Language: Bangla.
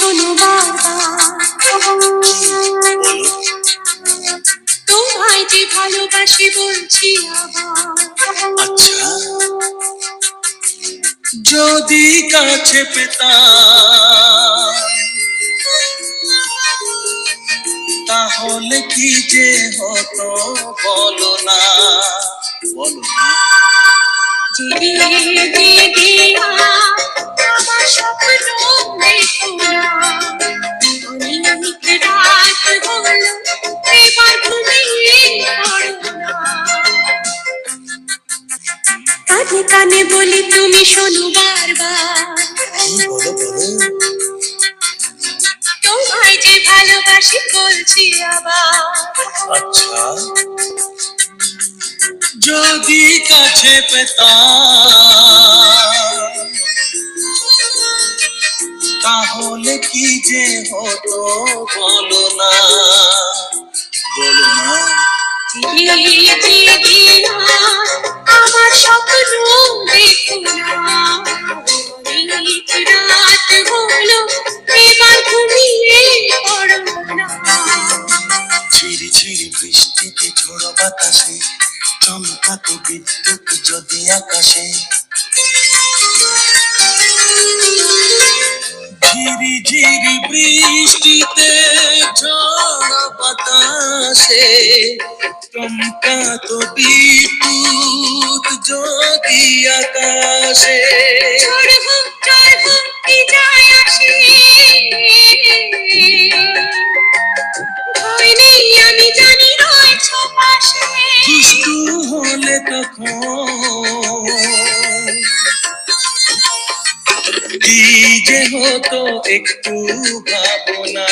শোনো বারবার, বলো। তোমায় যে ভালোবাসি বলছি আবার। আচ্ছা, যদি কাছে পেতাম তাহলে কি যে হতো বলো না, বলো না। জেগে জেগে আমার স্বপ্ন দেখো না, অনেক রাত হলো এবার ঘুমিয়ে পড়ো না। কানে কানে বলি তুমি শোনো বারবার, বলো বলো। তোমায় যে ভালোবাসি বলছি আবার। আচ্ছা, যদি কাছে পেতাম তাহলে কি যে হতো বলো না, বলো না। জেগে জেগে আমার স্বপ্ন দেখো না, অনেক রাত হলো এবার ঘুমিয়ে পড়ো না। ঝিরি ঝিরি বৃষ্টিতে ঝোড়ো বাতাসে চমকাতো বিদ্যুৎ যদি আকাশে, ঝিরি ঝিরি বৃষ্টিতে ঝড় বাতাসে চমকাতো বিদ্যুৎ যদি আকাশে। ঝড় হোক জল হোক কি যায় আসে, ভয় নেই আমি জানি রয়েছো পাশে। দুষ্টু হলে তখন কি যে হতো একটু ভাবনা।